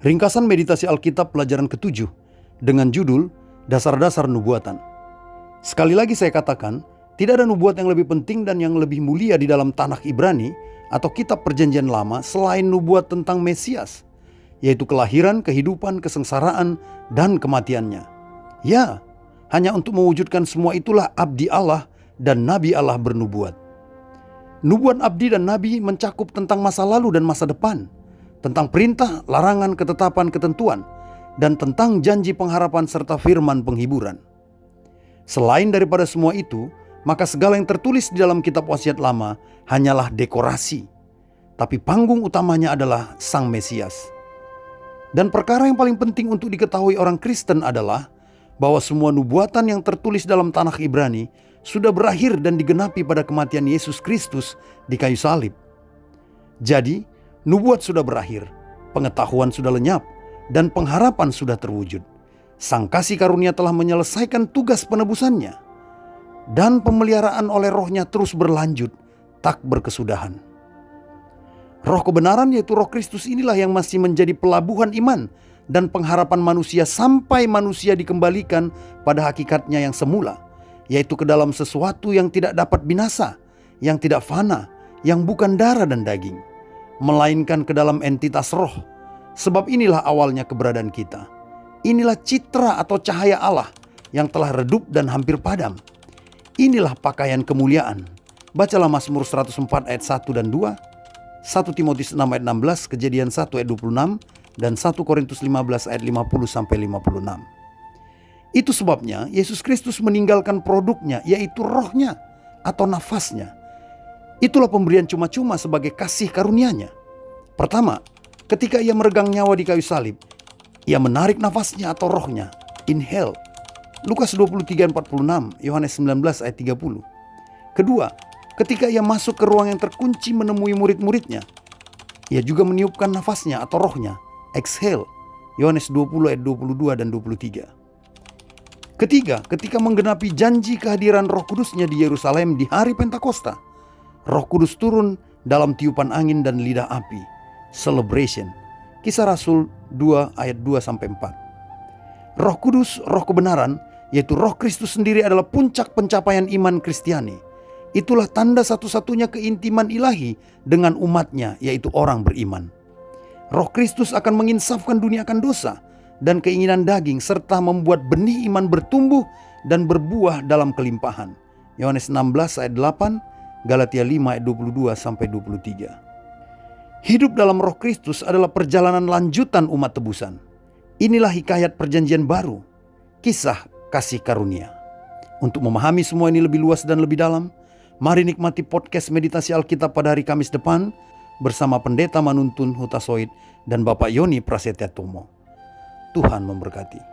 Ringkasan meditasi Alkitab pelajaran ke-7 dengan judul Dasar-dasar Nubuatan. Sekali lagi saya katakan, tidak ada nubuat yang lebih penting dan yang lebih mulia di dalam Tanakh Ibrani atau kitab Perjanjian Lama selain nubuat tentang Mesias, yaitu kelahiran, kehidupan, kesengsaraan, dan kematiannya. Ya, hanya untuk mewujudkan semua itulah abdi Allah dan nabi Allah bernubuat. Nubuat abdi dan nabi mencakup tentang masa lalu dan masa depan, tentang perintah, larangan, ketetapan, ketentuan, dan tentang janji pengharapan serta firman penghiburan. Selain daripada semua itu, maka segala yang tertulis di dalam kitab wasiat lama hanyalah dekorasi, tapi panggung utamanya adalah Sang Mesias. Dan perkara yang paling penting untuk diketahui orang Kristen adalah bahwa semua nubuatan yang tertulis dalam Tanakh Ibrani sudah berakhir dan digenapi pada kematian Yesus Kristus di kayu salib. Jadi, nubuat sudah berakhir, pengetahuan sudah lenyap, dan pengharapan sudah terwujud. Sang kasih karunia telah menyelesaikan tugas penebusannya, dan pemeliharaan oleh Roh-Nya terus berlanjut, tak berkesudahan. Roh kebenaran yaitu Roh Kristus inilah yang masih menjadi pelabuhan iman dan pengharapan manusia sampai manusia dikembalikan pada hakikatnya yang semula, yaitu ke dalam sesuatu yang tidak dapat binasa, yang tidak fana, yang bukan darah dan daging, melainkan ke dalam entitas roh. Sebab inilah awalnya keberadaan kita. Inilah citra atau cahaya Allah yang telah redup dan hampir padam. Inilah pakaian kemuliaan. Bacalah Mazmur 104 ayat 1 dan 2, 1 Timotius 6 ayat 16, Kejadian 1 ayat 26, dan 1 Korintus 15 ayat 50-56. Itu sebabnya Yesus Kristus meninggalkan produknya, yaitu rohnya atau nafasnya. Itulah pemberian cuma-cuma sebagai kasih karunia-Nya. Pertama, ketika ia meregang nyawa di kayu salib, ia menarik nafasnya atau rohnya, inhale. Lukas 23:46, Yohanes 19 ayat 30. Kedua, ketika ia masuk ke ruang yang terkunci menemui murid-muridnya, ia juga meniupkan nafasnya atau rohnya, exhale. Yohanes 20 ayat 22 dan 23. Ketiga, ketika menggenapi janji kehadiran Roh Kudus-Nya di Yerusalem di hari Pentakosta, Roh Kudus turun dalam tiupan angin dan lidah api, celebration. Kisah Rasul 2 ayat 2-4. Roh Kudus, roh kebenaran, yaitu Roh Kristus sendiri adalah puncak pencapaian iman Kristiani. Itulah tanda satu-satunya keintiman ilahi dengan umatnya, yaitu orang beriman. Roh Kristus akan menginsafkan dunia akan dosa dan keinginan daging, serta membuat benih iman bertumbuh dan berbuah dalam kelimpahan. Yohanes 16 ayat 8, Galatia 5 ayat 22-23. Hidup dalam Roh Kristus adalah perjalanan lanjutan umat tebusan. Inilah hikayat perjanjian baru, kisah kasih karunia. Untuk memahami semua ini lebih luas dan lebih dalam, mari nikmati podcast Meditasi Alkitab pada hari Kamis depan bersama Pendeta Manuntun Hutasoid dan Bapak Yoni Prasetya Tomo. Tuhan memberkati.